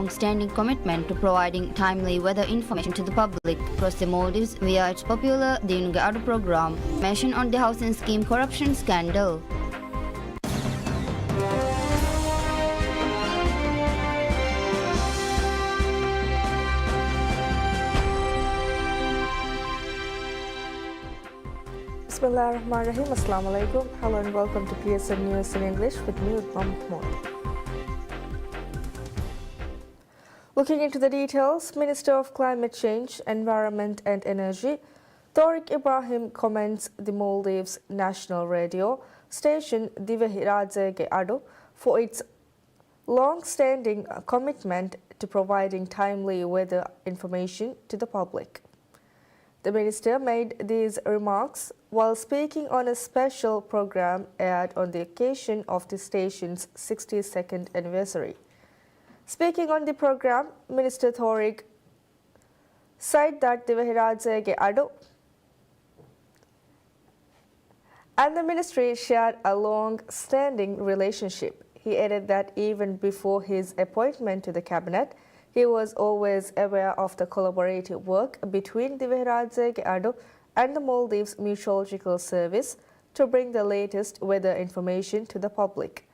long-standing commitment to providing timely weather information to the public across the Maldives via its popular Dinuge Adu program, mentioned on the housing scheme corruption scandal. Bismillahirrahmanirrahim. Assalamu alaikum. Hello and welcome to PSN News in English with me, Mahmoud. Looking into the details, Minister of Climate Change, Environment and Energy, Tariq Ibrahim commends the Maldives national radio station Divihiradze Adu for its long-standing commitment to providing timely weather information to the public. The minister made these remarks while speaking on a special program aired on the occasion of the station's 62nd anniversary. Speaking on the program, Minister Tariq said that Divihiradze Adu and the ministry shared a long-standing relationship. He added that even before his appointment to the cabinet, he was always aware of the collaborative work between Divihiradze Adu and the Maldives Meteorological Service to bring the latest weather information to the public.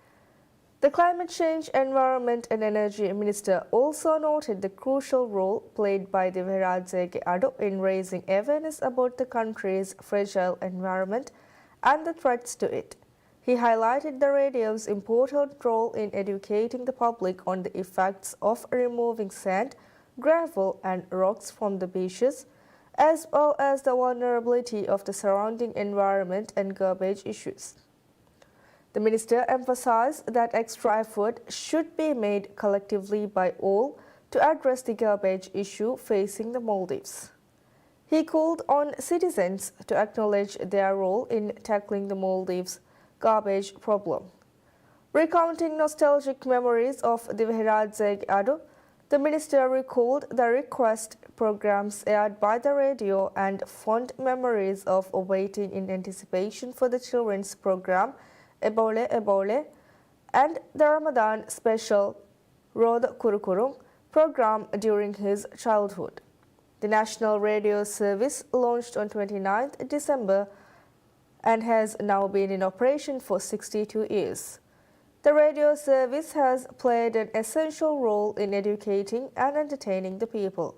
The Climate Change, Environment and Energy Minister also noted the crucial role played by Divihiradze Adu in raising awareness about the country's fragile environment and the threats to it. He highlighted the radio's important role in educating the public on the effects of removing sand, gravel and rocks from the beaches, as well as the vulnerability of the surrounding environment and garbage issues. The minister emphasized that extra effort should be made collectively by all to address the garbage issue facing the Maldives. He called on citizens to acknowledge their role in tackling the Maldives' garbage problem. Recounting nostalgic memories of Divihiradze Adu, the minister recalled the request programs aired by the radio and fond memories of waiting in anticipation for the children's program Ebole Ebole and the Ramadan special Rod Kurukurung program during his childhood. The National Radio Service launched on 29th December and has now been in operation for 62 years. The radio service has played an essential role in educating and entertaining the people.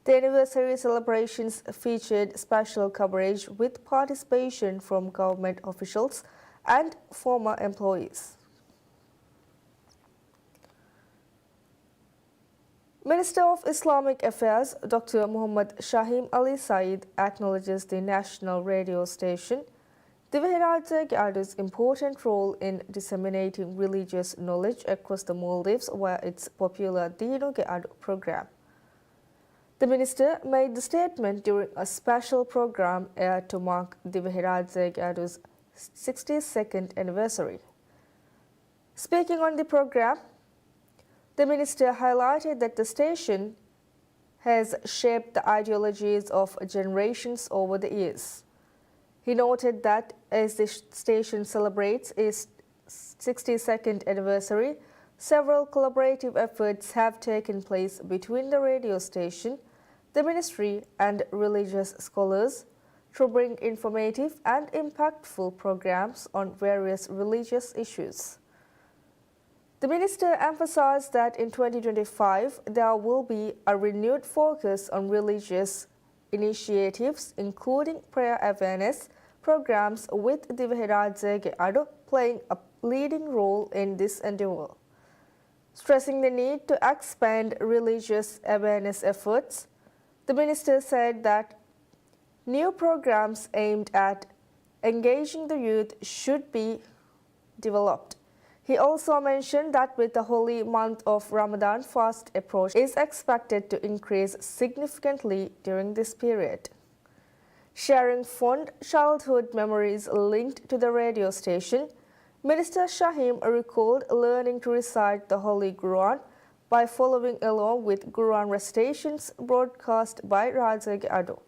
The anniversary celebrations featured special coverage with participation from government officials and former employees. Minister of Islamic Affairs Dr. Muhammad Shahim Ali Saeed acknowledges the national radio station Divihiradze Adu's important role in disseminating religious knowledge across the Maldives via its popular Dinuge Adu program. The minister made the statement during a special program aired to mark Divihiradze Adu's 62nd anniversary. Speaking on the program, the minister highlighted that the station has shaped the ideologies of generations over the years. He noted that as the station celebrates its 62nd anniversary, several collaborative efforts have taken place between the radio station, the ministry and religious scholars to bring informative and impactful programs on various religious issues. The minister emphasized that in 2025 there will be a renewed focus on religious initiatives, including prayer awareness programs, with Divihiradze Adu playing a leading role in this endeavor. Stressing the need to expand religious awareness efforts, the minister said that new programs aimed at engaging the youth should be developed. He also mentioned that with the holy month of Ramadan fast approach is expected to increase significantly during this period. Sharing fond childhood memories linked to the radio station, Minister Shahim recalled learning to recite the Holy Quran by following along with Quran recitations broadcast by Radze Adu.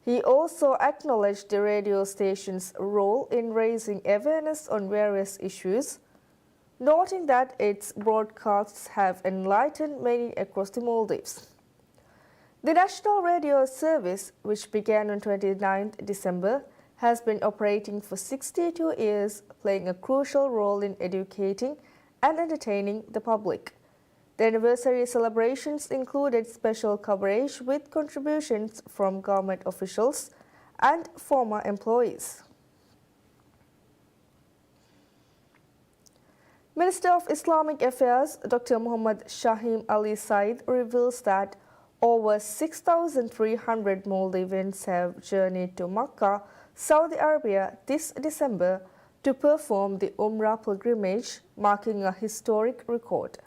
He also acknowledged the radio station's role in raising awareness on various issues, noting that its broadcasts have enlightened many across the Maldives. The National Radio Service, which began on 29 December, has been operating for 62 years, playing a crucial role in educating and entertaining the public. The anniversary celebrations included special coverage with contributions from government officials and former employees. Minister of Islamic Affairs Dr. Muhammad Shahim Ali Said reveals that over 6,300 Maldivians have journeyed to Makkah, Saudi Arabia this December to perform the Umrah pilgrimage, marking a historic record.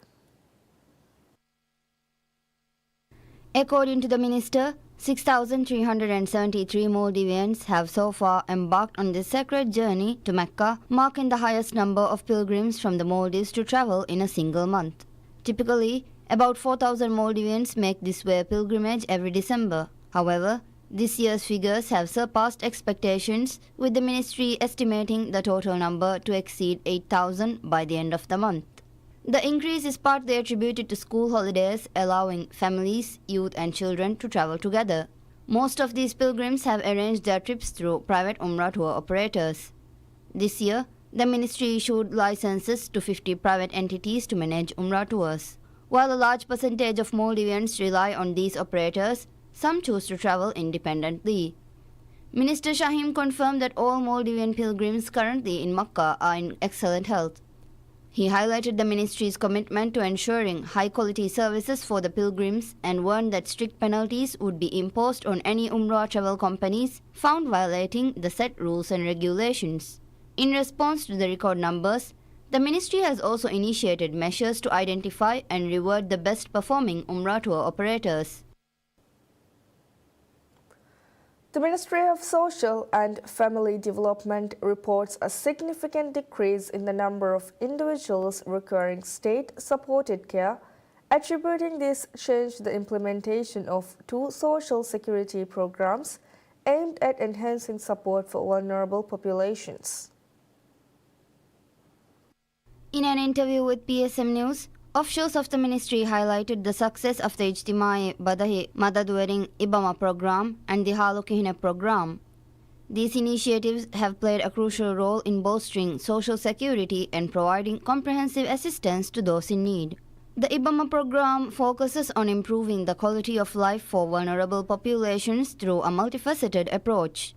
According to the minister, 6,373 Maldivians have so far embarked on this sacred journey to Mecca, marking the highest number of pilgrims from the Maldives to travel in a single month. Typically, about 4,000 Maldivians make this way pilgrimage every December. However, this year's figures have surpassed expectations, with the ministry estimating the total number to exceed 8,000 by the end of the month. The increase is partly attributed to school holidays, allowing families, youth and children to travel together. Most of these pilgrims have arranged their trips through private Umrah tour operators. This year, the ministry issued licenses to 50 private entities to manage Umrah tours. While a large percentage of Maldivians rely on these operators, some choose to travel independently. Minister Shahim confirmed that all Maldivian pilgrims currently in Makkah are in excellent health. He highlighted the ministry's commitment to ensuring high-quality services for the pilgrims and warned that strict penalties would be imposed on any Umrah travel companies found violating the set rules and regulations. In response to the record numbers, the ministry has also initiated measures to identify and reward the best-performing Umrah tour operators. The Ministry of Social and Family Development reports a significant decrease in the number of individuals requiring state-supported care, attributing this change to the implementation of 2 social security programs aimed at enhancing support for vulnerable populations. In an interview with PSM News, officials of the ministry highlighted the success of the Ijtimai Badahi Madadwering Ibama program and the Halukihine program. These initiatives have played a crucial role in bolstering social security and providing comprehensive assistance to those in need. The Ibama program focuses on improving the quality of life for vulnerable populations through a multifaceted approach.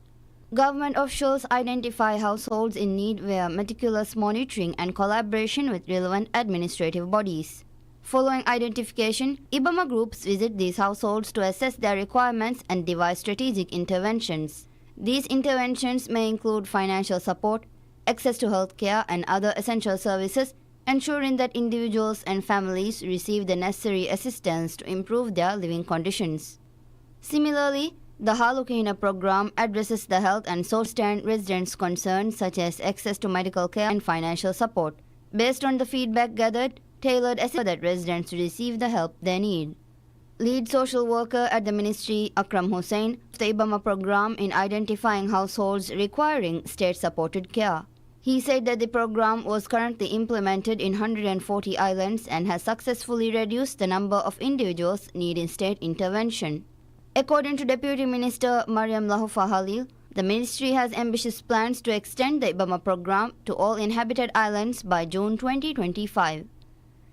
Government officials identify households in need via meticulous monitoring and collaboration with relevant administrative bodies. Following identification, Ibama groups visit these households to assess their requirements and devise strategic interventions. These interventions may include financial support, access to health care and other essential services, ensuring that individuals and families receive the necessary assistance to improve their living conditions. Similarly, the Halukihine program addresses the health and social residents' concerns such as access to medical care and financial support. Based on the feedback gathered, tailored assistance that residents receive the help they need. Lead social worker at the ministry, Akram Hussain, of the Ibama program in identifying households requiring state-supported care. He said that the program was currently implemented in 140 islands and has successfully reduced the number of individuals needing state intervention. According to Deputy Minister Mariam Lahufa Halil, the ministry has ambitious plans to extend the Ibama program to all inhabited islands by June 2025.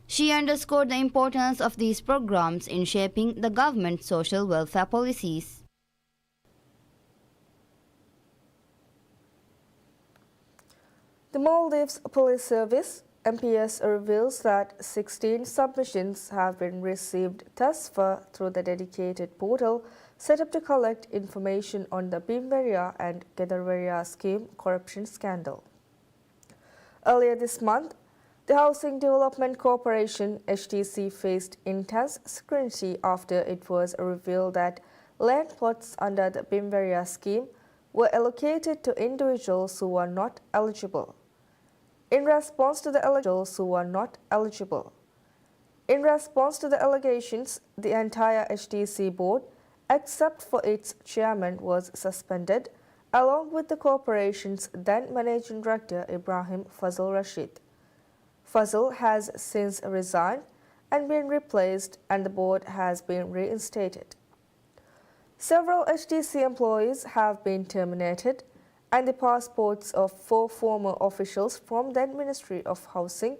She underscored the importance of these programs in shaping the government's social welfare policies. The Maldives Police Service MPS reveals that 16 submissions have been received thus far through the dedicated portal set up to collect information on the Bimberia and Kedarveria scheme corruption scandal. Earlier this month, the Housing Development Corporation HDC faced intense scrutiny after it was revealed that land plots under the Bimberia scheme were allocated to individuals who were not eligible. In response to the allegations, the entire HDC board, except for its chairman, was suspended, along with the corporation's then managing director Ibrahim Fazal Rashid. Fazal has since resigned and been replaced, and the board has been reinstated. Several HDC employees have been terminated, and the passports of 4 former officials from the Ministry of Housing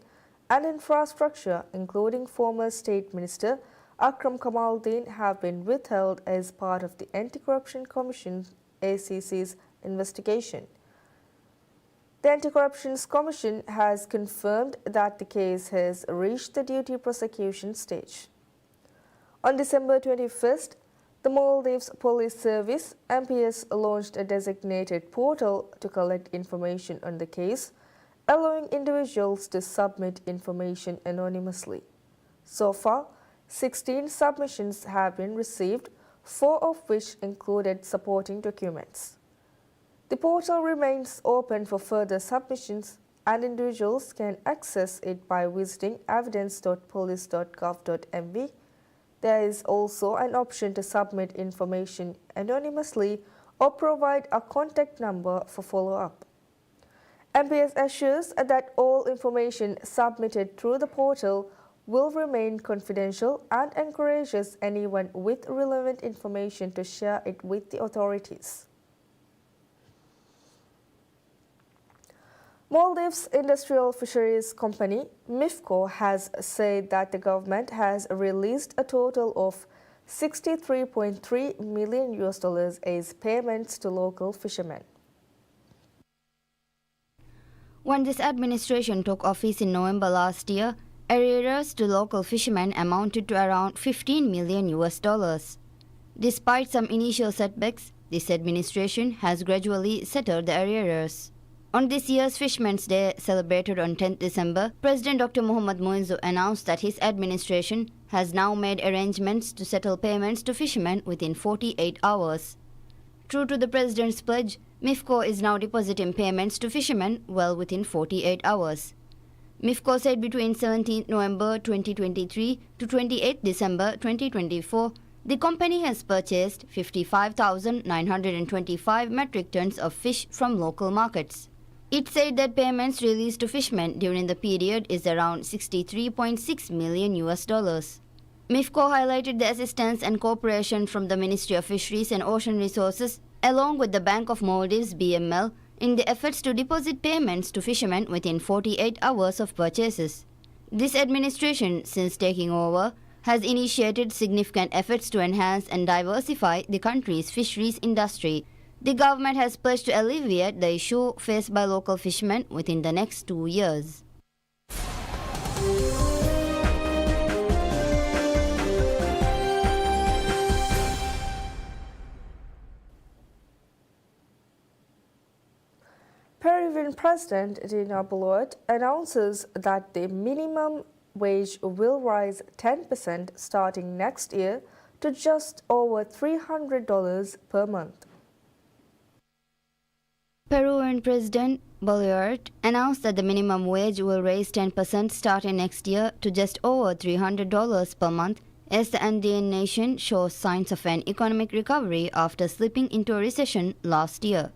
and Infrastructure, including former State Minister Akram Kamaldeen, have been withheld as part of the Anti-Corruption Commission ACC's investigation. The Anti-Corruption Commission has confirmed that the case has reached the duty prosecution stage. On December 21st, the Maldives Police Service MPS launched a designated portal to collect information on the case, allowing individuals to submit information anonymously. So far, 16 submissions have been received, 4 of which included supporting documents. The portal remains open for further submissions, and individuals can access it by visiting evidence.police.gov.mv. There is also an option to submit information anonymously or provide a contact number for follow-up. MPS assures that all information submitted through the portal will remain confidential and encourages anyone with relevant information to share it with the authorities. Maldives Industrial Fisheries Company, MIFCO, has said that the government has released a total of $63.3 million as payments to local fishermen. When this administration took office in November last year, arrears to local fishermen amounted to around $15 million. Despite some initial setbacks, this administration has gradually settled the arrears. On this year's Fishermen's Day, celebrated on 10th December, President Dr. Mohamed Muizzu announced that his administration has now made arrangements to settle payments to fishermen within 48 hours. True to the President's pledge, MIFCO is now depositing payments to fishermen well within 48 hours. MIFCO said between 17 November 2023 to 28 December 2024, the company has purchased 55,925 metric tons of fish from local markets. It said that payments released to fishermen during the period is around $63.6 million. MIFCO highlighted the assistance and cooperation from the Ministry of Fisheries and Ocean Resources along with the Bank of Maldives BML in the efforts to deposit payments to fishermen within 48 hours of purchases. This administration, since taking over, has initiated significant efforts to enhance and diversify the country's fisheries industry. The government has pledged to alleviate the issue faced by local fishermen within the next 2 years. Peruvian President Dina Boluarte announces that the minimum wage will rise 10% starting next year to just over $300 per month. Peruvian President Boluarte announced that the minimum wage will raise 10% starting next year to just over $300 per month as the Andean nation shows signs of an economic recovery after slipping into a recession last year.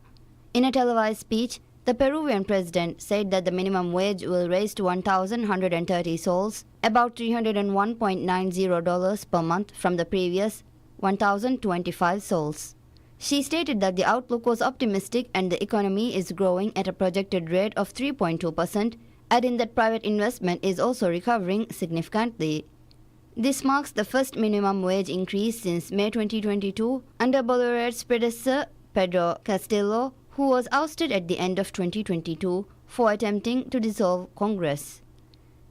In a televised speech, the Peruvian president said that the minimum wage will raise to 1,130 soles, about $301.90 per month from the previous 1,025 soles. She stated that the outlook was optimistic and the economy is growing at a projected rate of 3.2%, adding that private investment is also recovering significantly. This marks the first minimum wage increase since May 2022 under Boluarte's predecessor, Pedro Castillo, who was ousted at the end of 2022 for attempting to dissolve Congress.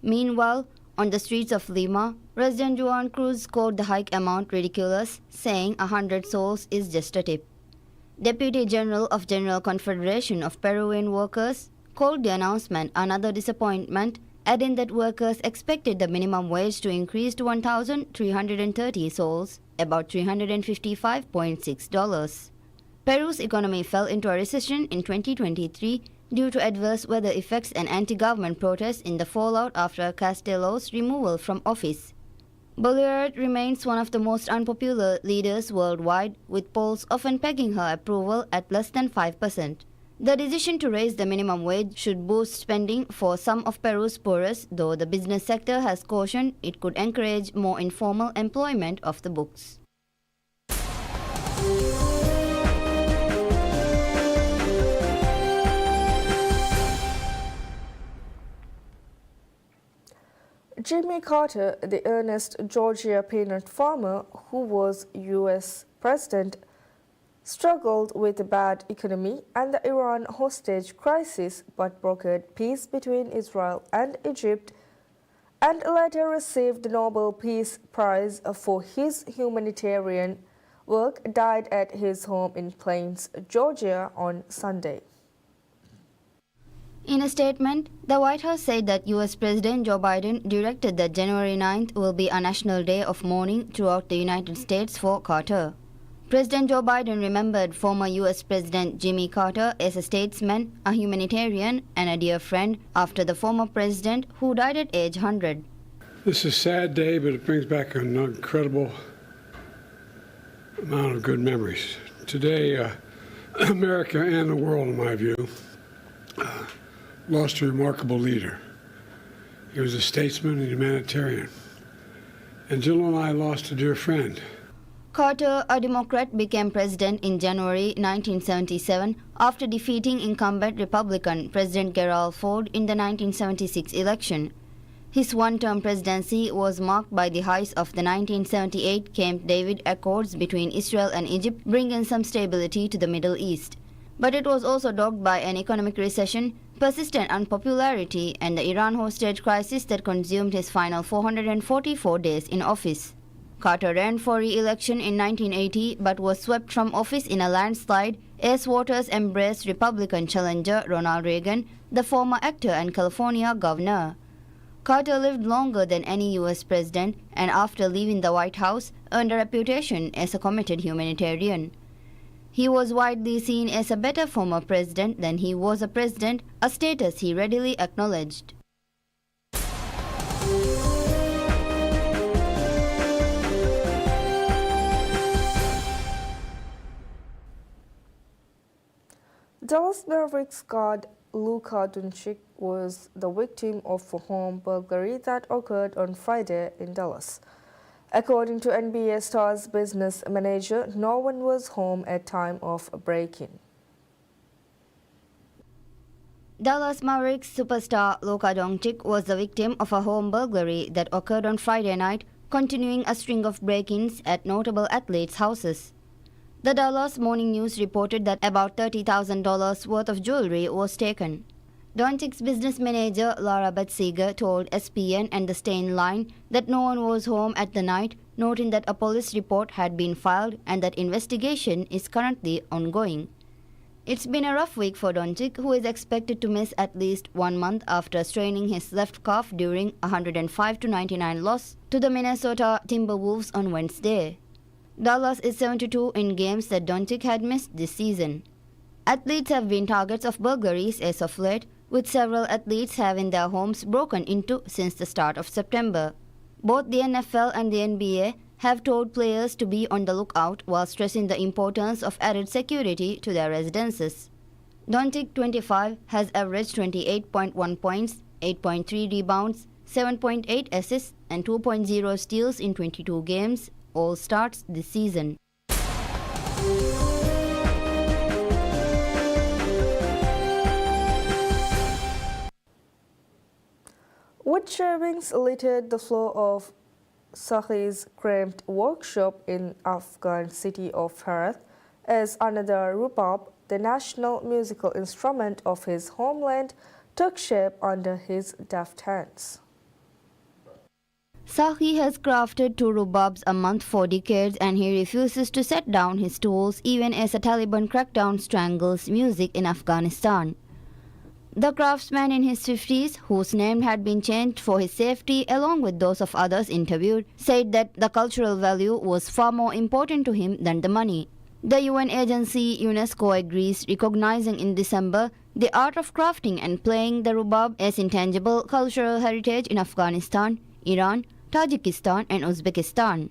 Meanwhile, on the streets of Lima, President Juan Cruz called the hike amount ridiculous, saying 100 soles is just a tip. Deputy General of General Confederation of Peruvian Workers called the announcement another disappointment, adding that workers expected the minimum wage to increase to 1,330 soles, about $355.6. Peru's economy fell into a recession in 2023 due to adverse weather effects and anti-government protests in the fallout after Castillo's removal from office. Boluarte remains one of the most unpopular leaders worldwide, with polls often pegging her approval at less than 5%. The decision to raise the minimum wage should boost spending for some of Peru's poorest, though the business sector has cautioned it could encourage more informal employment of the books. Jimmy Carter, the earnest Georgia peanut farmer who was U.S. president, struggled with a bad economy and the Iran hostage crisis but brokered peace between Israel and Egypt and later received the Nobel Peace Prize for his humanitarian work, died at his home in Plains, Georgia on Sunday. In a statement, the White House said that U.S. President Joe Biden directed that January 9th will be a national day of mourning throughout the United States for Carter. President Joe Biden remembered former U.S. President Jimmy Carter as a statesman, a humanitarian, and a dear friend after the former president who died at age 100. This is a sad day, but it brings back an incredible amount of good memories. Today, America and the world, in my view, lost a remarkable leader. He was a statesman and humanitarian. And Jill and I lost a dear friend. Carter, a Democrat, became president in January 1977 after defeating incumbent Republican President Gerald Ford in the 1976 election. His one-term presidency was marked by the height of the 1978 Camp David Accords between Israel and Egypt, bringing some stability to the Middle East. But it was also dogged by an economic recession, persistent unpopularity, and the Iran hostage crisis that consumed his final 444 days in office. Carter ran for re-election in 1980 but was swept from office in a landslide as voters embraced Republican challenger Ronald Reagan, the former actor and California governor. Carter lived longer than any U.S. president and after leaving the White House earned a reputation as a committed humanitarian. He was widely seen as a better former president than he was a president, a status he readily acknowledged. Dallas Mavericks guard Luka Doncic was the victim of a home burglary that occurred on Friday in Dallas. According to NBA Star's business manager, no one was home at time of break-in. Dallas Mavericks superstar Luka Doncic was the victim of a home burglary that occurred on Friday night, continuing a string of break-ins at notable athletes' houses. The Dallas Morning News reported that about $30,000 worth of jewelry was taken. Doncic's business manager Laura Betziger told ESPN and the Stain Line that no one was home at the night, noting that a police report had been filed and that investigation is currently ongoing. It's been a rough week for Doncic, who is expected to miss at least 1 month after straining his left calf during a 105-99 loss to the Minnesota Timberwolves on Wednesday. Dallas is 72 in games that Doncic had missed this season. Athletes have been targets of burglaries as of late, with several athletes having their homes broken into since the start of September. Both the NFL and the NBA have told players to be on the lookout while stressing the importance of added security to their residences. Doncic, 25, has averaged 28.1 points, 8.3 rebounds, 7.8 assists, and 2.0 steals in 22 games, all starts this season. Wood shavings littered the floor of Sahi's cramped workshop in Afghan city of Herat as another rubab, the national musical instrument of his homeland, took shape under his deft hands. Sahi has crafted two rubabs a month for decades and he refuses to set down his tools even as a Taliban crackdown strangles music in Afghanistan. The craftsman in his 50s, whose name had been changed for his safety along with those of others interviewed, said that the cultural value was far more important to him than the money. The UN agency UNESCO agrees, recognizing in December the art of crafting and playing the rubab as intangible cultural heritage in Afghanistan, Iran, Tajikistan and Uzbekistan.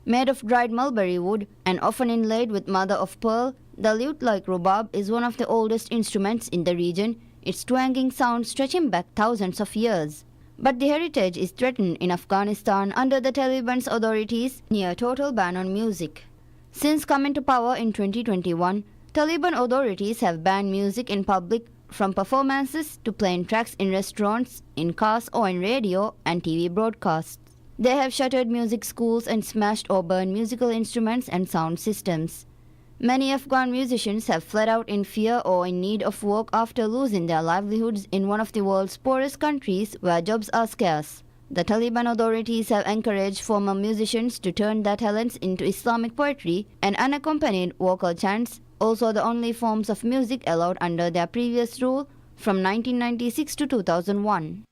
Made of dried mulberry wood and often inlaid with mother-of-pearl, The lute, like rhubarb, is one of the oldest instruments in the region, its twanging sound stretching back thousands of years. But the heritage is threatened in Afghanistan under the Taliban's authorities' near total ban on music. Since coming to power in 2021, Taliban authorities have banned music in public, from performances to playing tracks in restaurants, in cars or in radio and TV broadcasts. They have shuttered music schools and smashed or burned musical instruments and sound systems. Many Afghan musicians have fled out in fear or in need of work after losing their livelihoods in one of the world's poorest countries where jobs are scarce. The Taliban authorities have encouraged former musicians to turn their talents into Islamic poetry and unaccompanied vocal chants, also the only forms of music allowed under their previous rule from 1996 to 2001.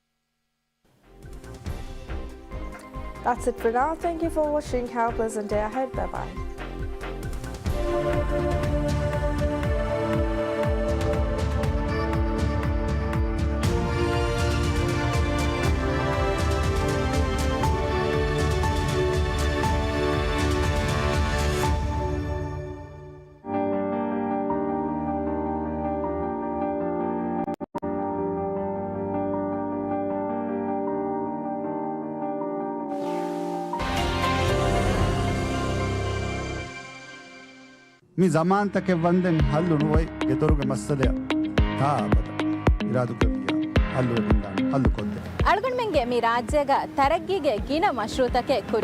That's it for now. Thank you for watching. Have a pleasant day ahead. Bye-bye. मी जमानतके वंदन हल्लु नुवै ಗೆತರುಗೆ ಮಸ್ಸದೆಯ ತಾಬದ ಇರಾದು ಕವಿಯ ಹಲ್ಲು ಬಿಂದಾನ ಹಲ್ಲು ಕೊದ್ದೆ ಅಳ್ಗಣ್ಮೆಂಗೆ me ರಾಜ್ಯಗ ತರಗ್ಗಿಗೆ ಗಿನ ಮಶ್ರೂತಕ್ಕೆ ಕುರಿಯ